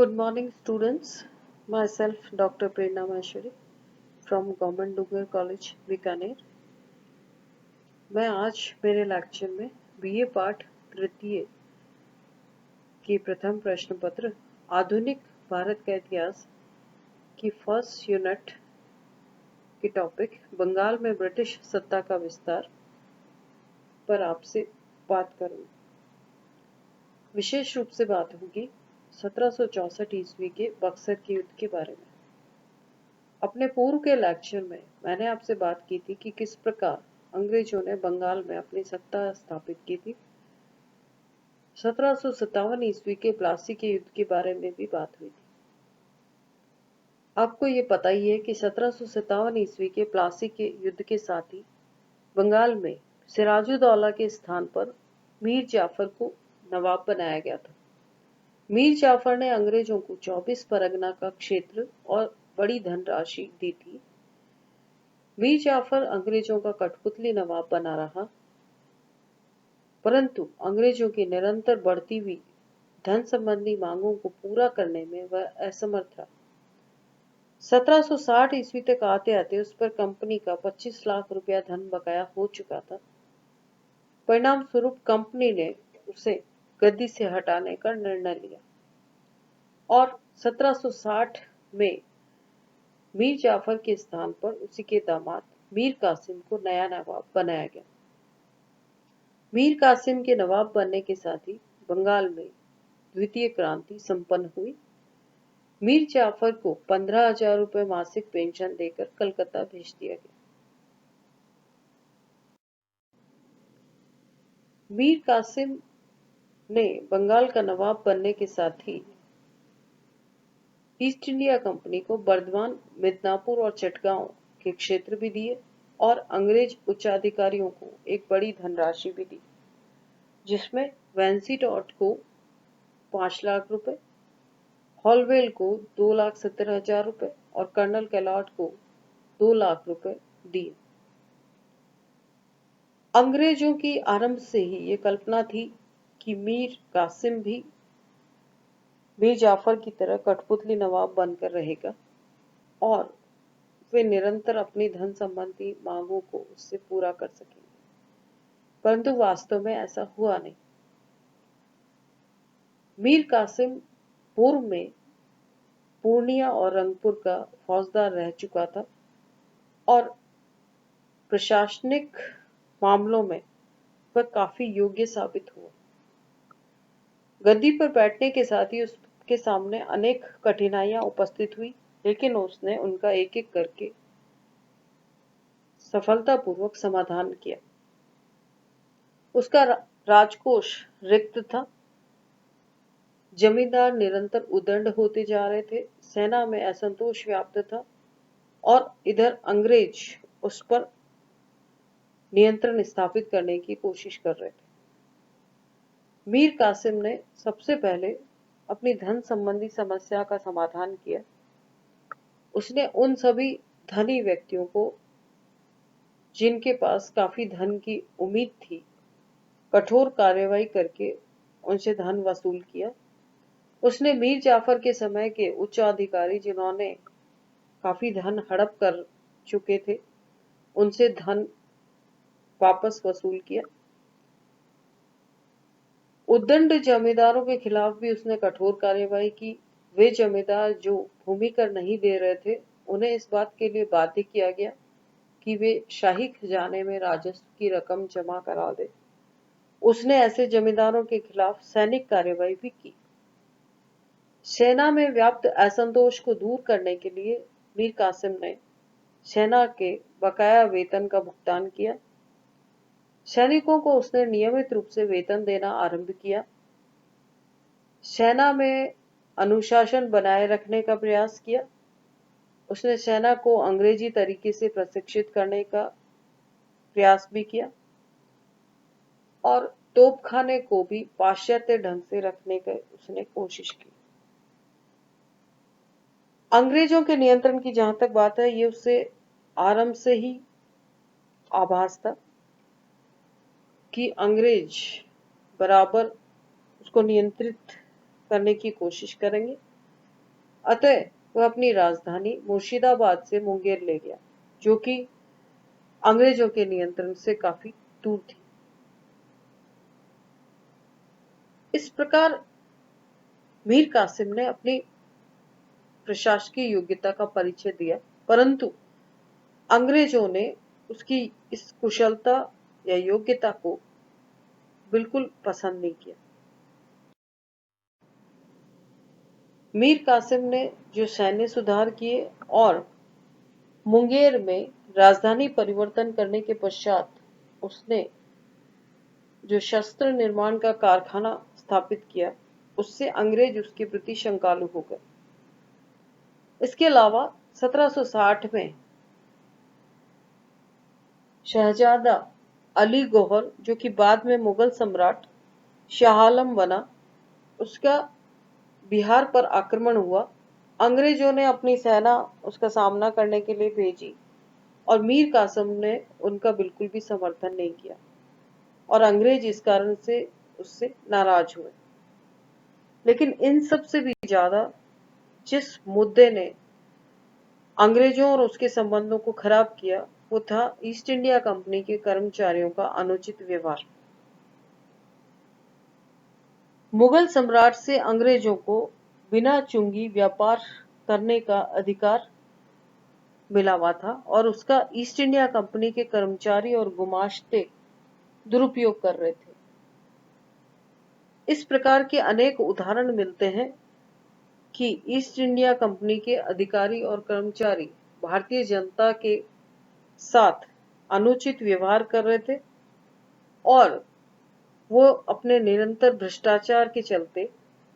Good morning, students. Myself, Dr. Prerna Maheshwari from Government Dugar College, Bikaner. मैं आज मेरे lecture में बीए पाठ तृतीय की प्रथम प्रश्न पत्र आधुनिक भारत का इतिहास की फर्स्ट यूनिट की टॉपिक बंगाल में ब्रिटिश सत्ता का विस्तार पर आपसे बात करूंगी। विशेष रूप से बात होगी 1764 ईस्वी के बक्सर के युद्ध के बारे में। अपने पूर्व के लेक्चर में मैंने आपसे बात की थी कि किस प्रकार अंग्रेजों ने बंगाल में अपनी सत्ता स्थापित की थी। 1757 ईस्वी के प्लासी के युद्ध के बारे में भी बात हुई थी। आपको ये पता ही है कि 1757 ईस्वी के प्लासी के युद्ध के साथ ही बंगाल में सिराजुद्दौला के स्थान पर मीर जाफर को नवाब बनाया गया था। मीर जाफर ने अंग्रेजों को 24 परगना का क्षेत्र और बड़ी धनराशि दी थी। मीर जाफर अंग्रेजों का कठपुतली नवाब बना रहा, परंतु अंग्रेजों की निरंतर बढ़ती हुई धन संबंधी मांगों को पूरा करने में वह असमर्थ रहा। 1760 ईस्वी तक आते आते उस पर कंपनी का 25 लाख रुपया धन बकाया हो चुका था। परिणाम स्वरूप कंपनी ने उसे गद्दी से हटाने का निर्णय लिया और 1760 में मीर जाफर के स्थान पर उसी के दामाद मीर कासिम को नया नवाब बनाया गया। मीर कासिम के नवाब बनने के साथ ही बंगाल में द्वितीय क्रांति संपन्न हुई। मीर जाफर को 15,000 रुपए मासिक पेंशन देकर कलकत्ता भेज दिया गया। मीर कासिम ने बंगाल का नवाब बनने के साथ ही ईस्ट इंडिया कंपनी को बर्दवान, मिदनापुर और चटगांव के क्षेत्र भी दिए और अंग्रेज उच्चाधिकारियों को एक बड़ी धनराशि भी दी, जिसमें वेंसीटॉट को 5 लाख रुपए, हॉलवेल को 2,70,000 रुपए और कर्नल कैलॉट को 2 लाख रुपए दिए। अंग्रेजों की आरंभ से ही ये कल्पना थी कि मीर कासिम भी मीर जाफर की तरह कठपुतली नवाब बनकर रहेगा और वे निरंतर अपनी धन संबंधी मांगों को उससे पूरा कर सकेंगे, परंतु वास्तव में ऐसा हुआ नहीं। मीर कासिम पूर्व में पूर्णिया और रंगपुर का फौजदार रह चुका था और प्रशासनिक मामलों में वह काफी योग्य साबित हुआ। गद्दी पर बैठने के साथ ही उसके सामने अनेक कठिनाइयां उपस्थित हुई, लेकिन उसने उनका एक एक करके सफलतापूर्वक समाधान किया। उसका राजकोष रिक्त था, जमींदार निरंतर उदंड होते जा रहे थे, सेना में असंतोष व्याप्त था और इधर अंग्रेज उस पर नियंत्रण स्थापित करने की कोशिश कर रहे थे। मीर कासिम ने सबसे पहले अपनी धन संबंधी समस्या का समाधान किया। उसने उन सभी धनी व्यक्तियों को जिनके पास काफी धन की उम्मीद थी, कठोर कार्यवाही करके उनसे धन वसूल किया। उसने मीर जाफर के समय के उच्च अधिकारी जिन्होंने काफी धन हड़प कर चुके थे, उनसे धन वापस वसूल किया। उद्दंड जमींदारों के खिलाफ भी उसने कठोर कार्यवाही की। वे जमींदार जो भूमि कर नहीं दे रहे थे, उन्हें इस बात के लिए बाध्य किया गया कि वे शाही खजाने में राजस्व की रकम जमा करा दे। उसने ऐसे जमींदारों के खिलाफ सैनिक कार्यवाही भी की। सेना में व्याप्त असंतोष को दूर करने के लिए मीर कासिम ने सेना के बकाया वेतन का भुगतान किया। सैनिकों को उसने नियमित रूप से वेतन देना आरंभ किया। सेना में अनुशासन बनाए रखने का प्रयास किया। उसने सेना को अंग्रेजी तरीके से प्रशिक्षित करने का प्रयास भी किया और तोपखाने को भी पाश्चात्य ढंग से रखने की उसने कोशिश की। अंग्रेजों के नियंत्रण की जहां तक बात है, ये उससे आरंभ से ही आभास था कि अंग्रेज बराबर उसको नियंत्रित करने की कोशिश करेंगे अतः वह अपनी राजधानी मुर्शिदाबाद से मुंगेर ले गया, जो कि अंग्रेजों के नियंत्रण से काफी दूर थी। इस प्रकार मीर कासिम ने अपनी प्रशासकीय योग्यता का परिचय दिया, परंतु अंग्रेजों ने उसकी इस कुशलता या योग्यता को बिल्कुल पसंद नहीं किया। मीर कासिम ने जो सैन्य सुधार किए और मुंगेर में राजधानी परिवर्तन करने के पश्चात उसने जो शस्त्र निर्माण का कारखाना स्थापित किया, उससे अंग्रेज उसके प्रति शंकालु हो गए। इसके अलावा 1760 में शहजादा अली गौहर, जो कि बाद में मुगल सम्राट शाह आलम बना, उसका बिहार पर आक्रमण हुआ। अंग्रेजों ने अपनी सेना उसका सामना करने के लिए भेजी और मीर कासिम ने उनका बिल्कुल भी समर्थन नहीं किया और अंग्रेज इस कारण से उससे नाराज हुए। लेकिन इन सब से भी ज्यादा जिस मुद्दे ने अंग्रेजों और उसके संबंधों को खराब किया, वो था ईस्ट इंडिया कंपनी के कर्मचारियों का अनुचित व्यवहार। मुगल सम्राट से अंग्रेजों को बिना चुंगी व्यापार करने का अधिकार मिला हुआ था और उसका ईस्ट इंडिया कंपनी के कर्मचारी और गुमाश्ते दुरुपयोग कर रहे थे। इस प्रकार के अनेक उदाहरण मिलते हैं कि ईस्ट इंडिया कंपनी के अधिकारी और कर्मचारी भारतीय जनता के साथ अनुचित व्यवहार कर रहे थे और वो अपने निरंतर भ्रष्टाचार के चलते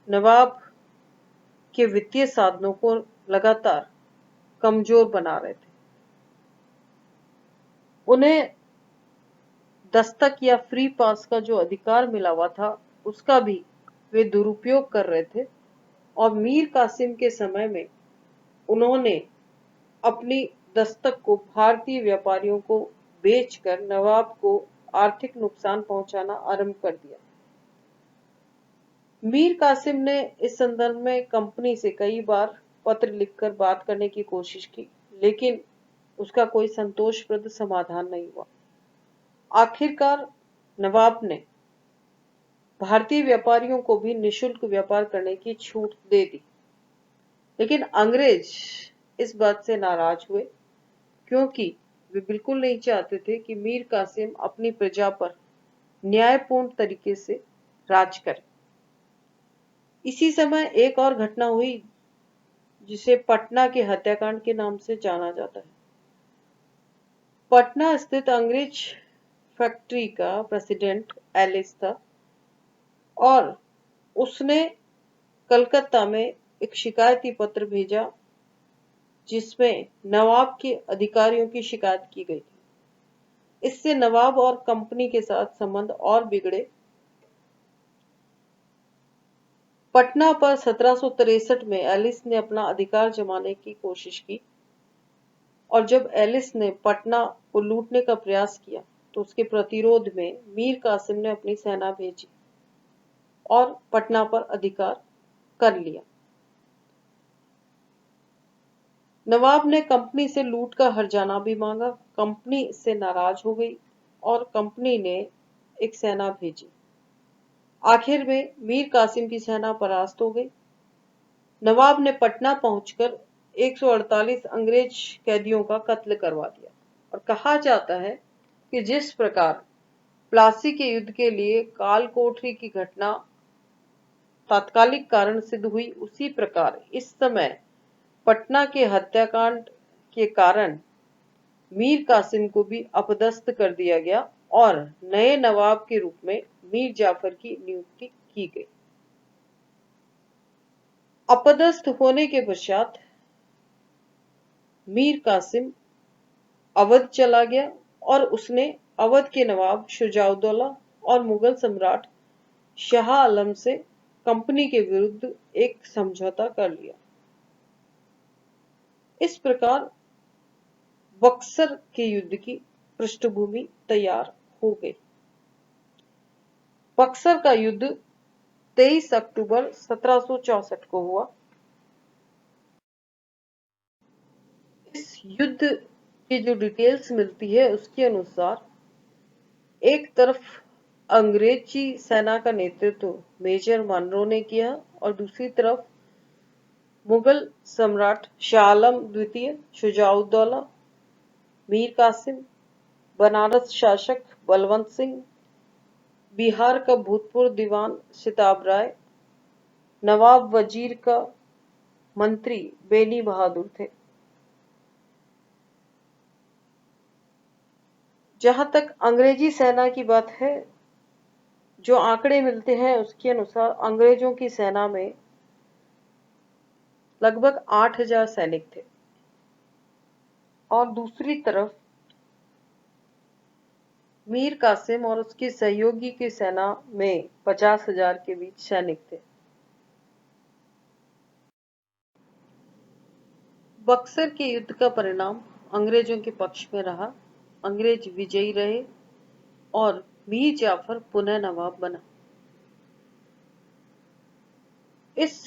नवाब के वित्तीय साधनों को लगातार कमजोर बना रहे थे। उन्हें दस्तक या फ्री पास का जो अधिकार मिला हुआ था, उसका भी वे दुरुपयोग कर रहे थे और मीर कासिम के समय में उन्होंने अपनी दस्तक को भारतीय व्यापारियों को बेचकर नवाब को आर्थिक नुकसान पहुंचाना आरंभ कर दिया। मीर कासिम ने इस संदर्भ में कंपनी से कई बार पत्र लिखकर बात करने की कोशिश की, लेकिन उसका कोई संतोषप्रद समाधान नहीं हुआ। आखिरकार नवाब ने भारतीय व्यापारियों को भी निशुल्क व्यापार करने की छूट दे दी, लेकिन अंग्रेज इस बात से नाराज हुए क्योंकि वे बिल्कुल नहीं चाहते थे कि मीर कासिम अपनी प्रजा पर न्यायपूर्ण तरीके से राज करे। इसी समय एक और घटना हुई जिसे पटना के हत्याकांड के नाम से जाना जाता है। पटना स्थित अंग्रेज फैक्ट्री का प्रेसिडेंट एलिस था और उसने कलकत्ता में एक शिकायती पत्र भेजा जिसमें नवाब के अधिकारियों की शिकायत की गई थी। इससे नवाब और कंपनी के साथ संबंध और बिगड़े। पटना पर 1763 में एलिस ने अपना अधिकार जमाने की कोशिश की और जब एलिस ने पटना को लूटने का प्रयास किया तो उसके प्रतिरोध में मीर कासिम ने अपनी सेना भेजी और पटना पर अधिकार कर लिया। नवाब ने कंपनी से लूट का हर्जाना भी मांगा। कंपनी इससे नाराज हो गई और कंपनी ने एक सेना भेजी। आखिर में मीर कासिम की सेना परास्त हो गई। नवाब ने पटना पहुंचकर 148 अंग्रेज कैदियों का कत्ल करवा दिया और कहा जाता है कि जिस प्रकार प्लासी के युद्ध के लिए काल कोठरी की घटना तात्कालिक कारण सिद्ध हुई, उसी प्रकार इस समय पटना के हत्याकांड के कारण मीर कासिम को भी अपदस्थ कर दिया गया और नए नवाब के रूप में मीर जाफर की नियुक्ति की गई। अपदस्थ होने के पश्चात मीर कासिम अवध चला गया और उसने अवध के नवाब शुजाउद्दौला और मुगल सम्राट शाह आलम से कंपनी के विरुद्ध एक समझौता कर लिया। इस प्रकार बक्सर के युद्ध की पृष्ठभूमि तैयार हो गई। बक्सर का युद्ध 23 अक्टूबर 1764 को हुआ। युद्ध की जो डिटेल्स मिलती है उसके अनुसार एक तरफ अंग्रेजी सेना का नेतृत्व मेजर मनरो ने किया और दूसरी तरफ मुगल सम्राट शाह आलम द्वितीय, शुजाउद्दौला, मीर कासिम, बनारस शासक बलवंत सिंह, बिहार का भूतपूर्व दीवान सिताब राय, नवाब वजीर का मंत्री बेनी बहादुर थे। जहां तक अंग्रेजी सेना की बात है, जो आंकड़े मिलते हैं उसके अनुसार अंग्रेजों की सेना में लगभग 8,000 सैनिक थे और दूसरी तरफ मीर कासिम और उसकी सहयोगी की सेना में 50,000 के बीच सैनिक थे। बक्सर के युद्ध का परिणाम अंग्रेजों के पक्ष में रहा। अंग्रेज विजयी रहे और मीर जाफर पुनः नवाब बना। इस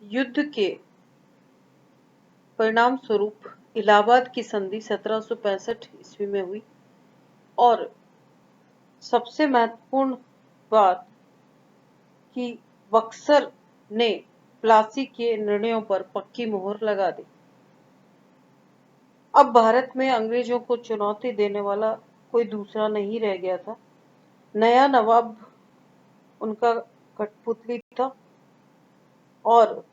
युद्ध के परिणाम स्वरूप इलाहाबाद की संधि 1765 ईस्वी में हुई और सबसे महत्वपूर्ण बात कि बक्सर ने प्लासी के निर्णयों पर पक्की मोहर लगा दी। अब भारत में अंग्रेजों को चुनौती देने वाला कोई दूसरा नहीं रह गया था। नया नवाब उनका कठपुतली था और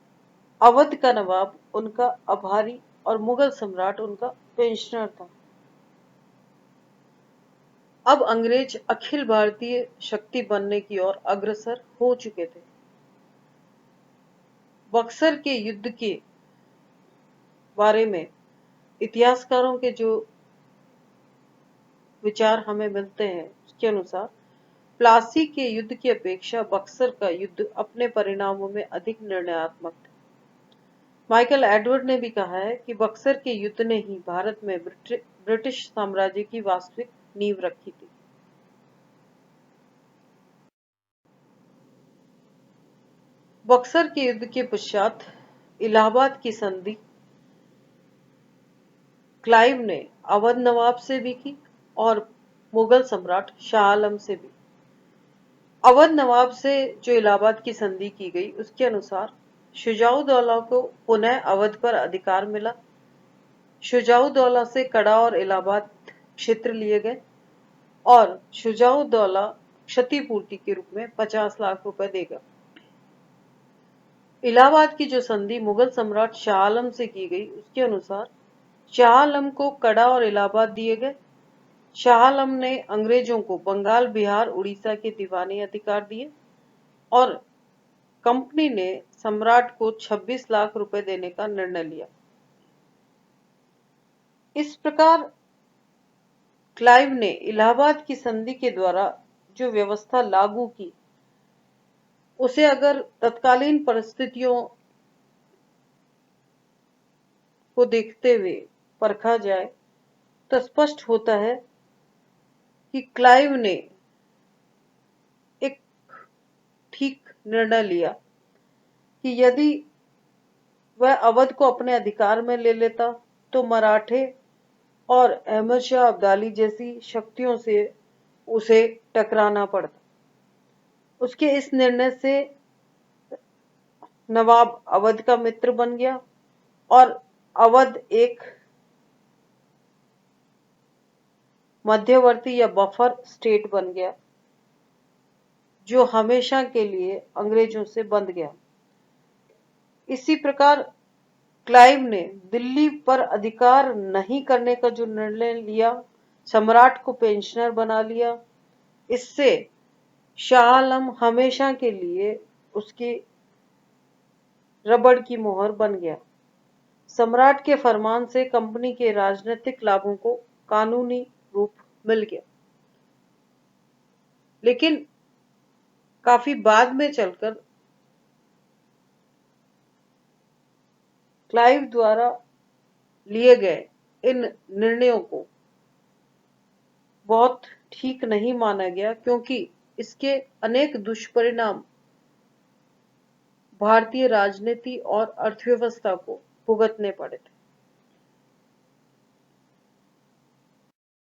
अवध का नवाब उनका आभारी और मुगल सम्राट उनका पेंशनर था। अब अंग्रेज अखिल भारतीय शक्ति बनने की ओर अग्रसर हो चुके थे। बक्सर के युद्ध के बारे में इतिहासकारों के जो विचार हमें मिलते हैं उसके अनुसार प्लासी के युद्ध की अपेक्षा बक्सर का युद्ध अपने परिणामों में अधिक निर्णयात्मक था। माइकल एडवर्ड ने भी कहा है कि बक्सर के युद्ध ने ही भारत में ब्रिटिश साम्राज्य की वास्तविक नींव रखी थी। बक्सर के युद्ध के पश्चात इलाहाबाद की संधि क्लाइव ने अवध नवाब से भी की और मुगल सम्राट शाह आलम से भी। अवध नवाब से जो इलाहाबाद की संधि की गई उसके अनुसार शुजाउद्दौला को पुनः अवध पर अधिकार मिला। शुजाउद्दौला से कड़ा और इलाहाबाद क्षेत्र लिए गए और शुजाउद्दौला क्षतिपूर्ति के रूप में 50 लाख रुपए देगा। इलाहाबाद की जो संधि मुगल सम्राट शाह आलम से की गई उसके अनुसार शाह आलम को कड़ा और इलाहाबाद दिए गए। शाह आलम ने अंग्रेजों को बंगाल, बिहार, उड़ीसा के दीवानी अधिकार दिए और कंपनी ने सम्राट को 26 लाख रुपए देने का निर्णय लिया। इस प्रकार क्लाइव ने इलाहाबाद की संधि के द्वारा जो व्यवस्था लागू की उसे अगर तत्कालीन परिस्थितियों को देखते हुए परखा जाए तो स्पष्ट होता है कि क्लाइव ने एक ठीक निर्णय लिया कि यदि वह अवध को अपने अधिकार में ले लेता तो मराठे और अहमद शाह अब्दाली जैसी शक्तियों से उसे टकराना पड़ता। उसके इस निर्णय से नवाब अवध का मित्र बन गया और अवध एक मध्यवर्ती या बफर स्टेट बन गया जो हमेशा के लिए अंग्रेजों से बंध गया। इसी प्रकार क्लाइव ने दिल्ली पर अधिकार नहीं करने का जो निर्णय लिया, सम्राट को पेंशनर बना लिया, इससे शाह आलम हमेशा के लिए उसकी रबड़ की मोहर बन गया। सम्राट के फरमान से कंपनी के राजनीतिक लाभों को कानूनी रूप मिल गया। लेकिन काफी बाद में चलकर क्लाइव द्वारा लिए गए इन निर्णयों को बहुत ठीक नहीं माना गया क्योंकि इसके अनेक दुष्परिणाम भारतीय राजनीति और अर्थव्यवस्था को भुगतने पड़े थे।